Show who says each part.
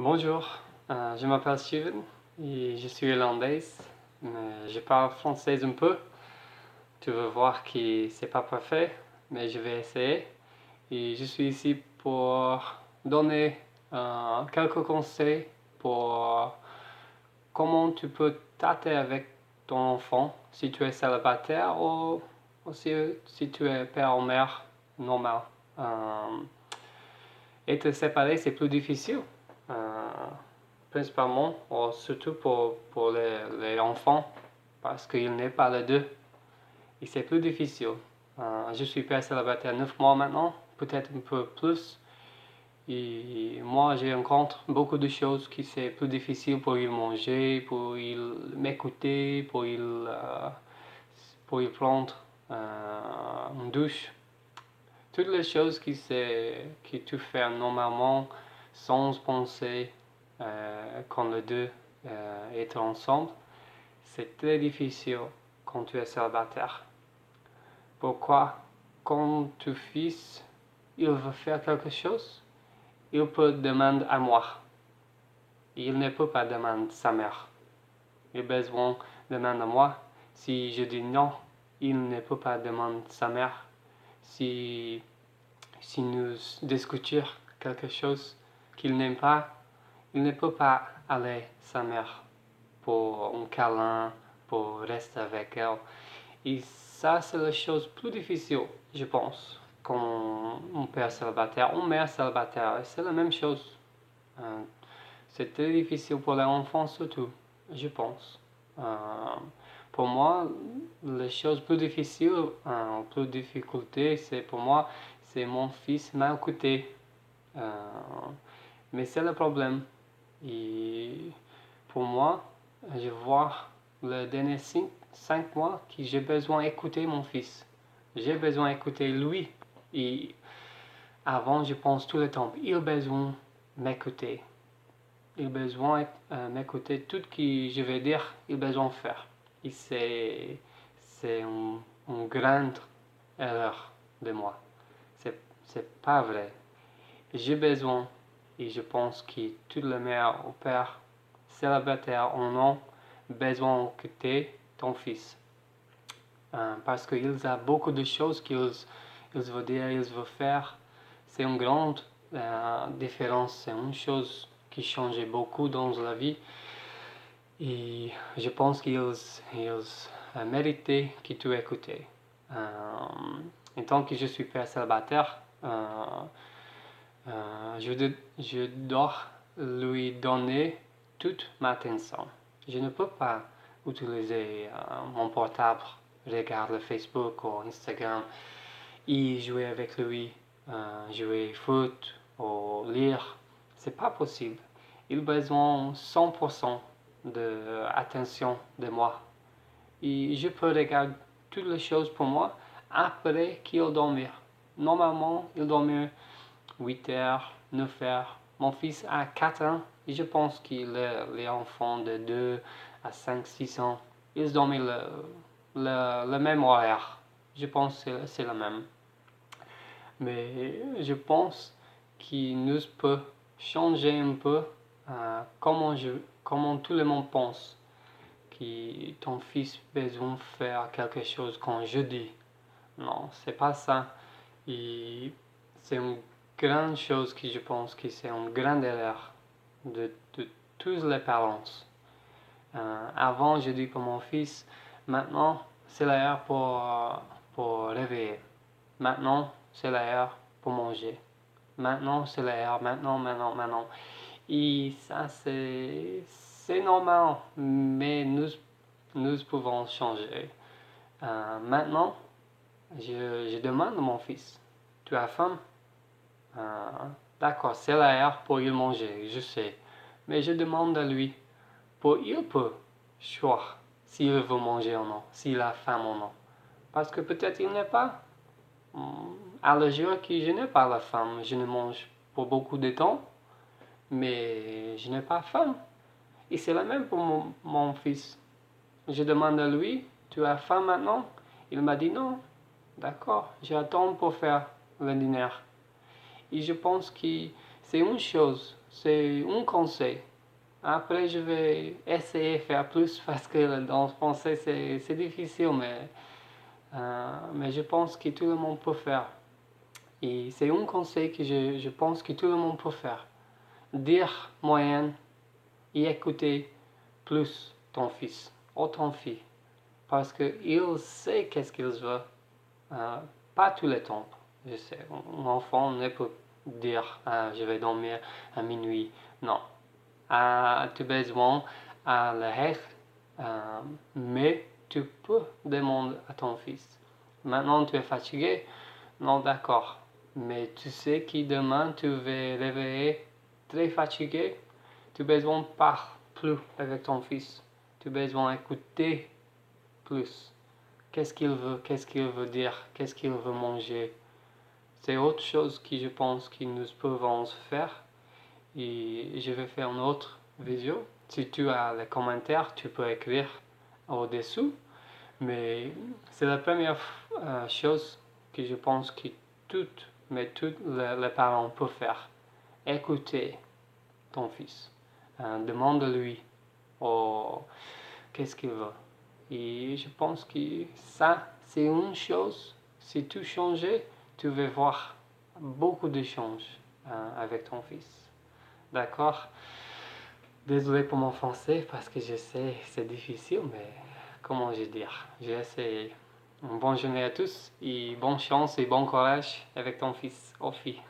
Speaker 1: Bonjour, je m'appelle Steven et je suis irlandaise, mais je parle français un peu. Tu veux voir que c'est pas parfait, mais je vais essayer. Et je suis ici pour donner quelques conseils pour comment tu peux t'aider avec ton enfant si tu es célibataire ou si tu es père ou mère normal. Être séparé, c'est plus difficile. Euh, Principalement, surtout pour les enfants, parce qu'il n'est pas les deux. Et c'est plus difficile. Je suis père célibataire 9 mois maintenant, peut-être un peu plus. Et moi, j'ai rencontré beaucoup de choses qui c'est plus difficile pour il manger, pour il m'écouter, pour il prendre une douche. Toutes les choses que tu fais normalement sans penser quand les deux est ensemble, c'est très difficile quand tu es célibataire. Pourquoi? Quand ton fils il veut faire quelque chose, il peut demander à moi. Il ne peut pas demander à sa mère. Il a besoin de demander à moi. Si je dis non, il ne peut pas demander à sa mère. Si nous discutons quelque chose qu'il n'aime pas, il ne peut pas aller à sa mère pour un câlin, pour rester avec elle. Et ça, c'est la chose plus difficile, je pense, quand un père célibataire, une mère célibataire, c'est la même chose. C'est très difficile pour les enfants surtout, je pense. Pour moi, les choses plus difficiles, plus difficultés, c'est pour moi, c'est mon fils m'a écouté. Mais c'est le problème. Et pour moi, je vois les derniers 5 mois que j'ai besoin d'écouter mon fils. J'ai besoin d'écouter lui. Et avant, je pense tout le temps, il a besoin de m'écouter. Il a besoin de m'écouter tout ce que je vais dire, il a besoin de faire. Et c'est une grande erreur de moi. C'est pas vrai. J'ai besoin, et je pense que toutes les mères ou pères célibataires en ont besoin d'écouter ton fils. Parce qu'ils ont beaucoup de choses qu'ils veulent dire, ils veulent faire. C'est une grande différence, c'est une chose qui change beaucoup dans la vie. Et je pense qu'ils méritaient que tu écoutes. En tant que je suis père célibataire, je dois lui donner toute ma attention. Je ne peux pas utiliser mon portable, regarder Facebook ou Instagram et jouer avec lui, jouer foot ou lire. C'est pas possible. Il a besoin 100% d'attention de moi. Et je peux regarder toutes les choses pour moi après qu'il dormir. Normalement, il dormit 8 heures, 9 heures. Mon fils a 4 ans et je pense que les enfants de 2 à 5, 6 ans, ils dorment le même horaire. Je pense que c'est le même. Mais je pense qu'il nous peut changer un peu comment tout le monde pense que ton fils a besoin de faire quelque chose quand je dis. Non, c'est pas ça. Et c'est une grande chose que je pense que c'est une grande erreur de tous les parents. Avant, je dis pour mon fils, maintenant, c'est l'heure pour réveiller. Maintenant, c'est l'heure pour manger. Maintenant, c'est l'heure. Maintenant. Et ça, c'est normal, mais nous pouvons changer. Maintenant, je demande à mon fils, tu as faim? D'accord, c'est l'heure pour il manger, je sais. Mais je demande à lui, il peut choisir s'il veut manger ou non, s'il a faim ou non. Parce que peut-être il n'est pas. À le jour que je n'ai pas la faim, je ne mange pour beaucoup de temps, mais je n'ai pas faim. Et c'est la même pour mon fils. Je demande à lui, tu as faim maintenant? Il m'a dit non. D'accord, j'attends pour faire le dîner. Et je pense que c'est une chose, c'est un conseil. Après, je vais essayer de faire plus parce que dans le français, c'est difficile, mais je pense que tout le monde peut faire. Et c'est un conseil que je pense que tout le monde peut faire. Dire moyen et écouter plus ton fils ou ton fille. Parce qu'il sait qu'est-ce qu'il veut. Pas tout le temps. Je sais, un enfant ne peut dire je vais dormir à minuit. Non. Tu as besoin à le mais tu peux demander à ton fils. Maintenant tu es fatigué? Non, d'accord. Mais tu sais que demain tu vas réveiller très fatigué? Tu as besoin de parler plus avec ton fils. Tu as besoin d'écouter plus. Qu'est-ce qu'il veut dire, qu'est-ce qu'il veut manger. C'est autre chose que je pense que nous pouvons faire. Et je vais faire une autre vidéo. Si tu as les commentaires, tu peux écrire au-dessous. Mais c'est la première chose que je pense que tous les parents peuvent faire. Écouter ton fils. Demande-lui qu'est-ce qu'il veut. Et je pense que ça, c'est une chose. Si tu changes, tu vas voir beaucoup de changes avec ton fils. D'accord? Désolé pour mon français parce que je sais c'est difficile, mais comment je dire? J'ai essayé. Bonne journée à tous et bonne chance et bon courage avec ton fils ou fille.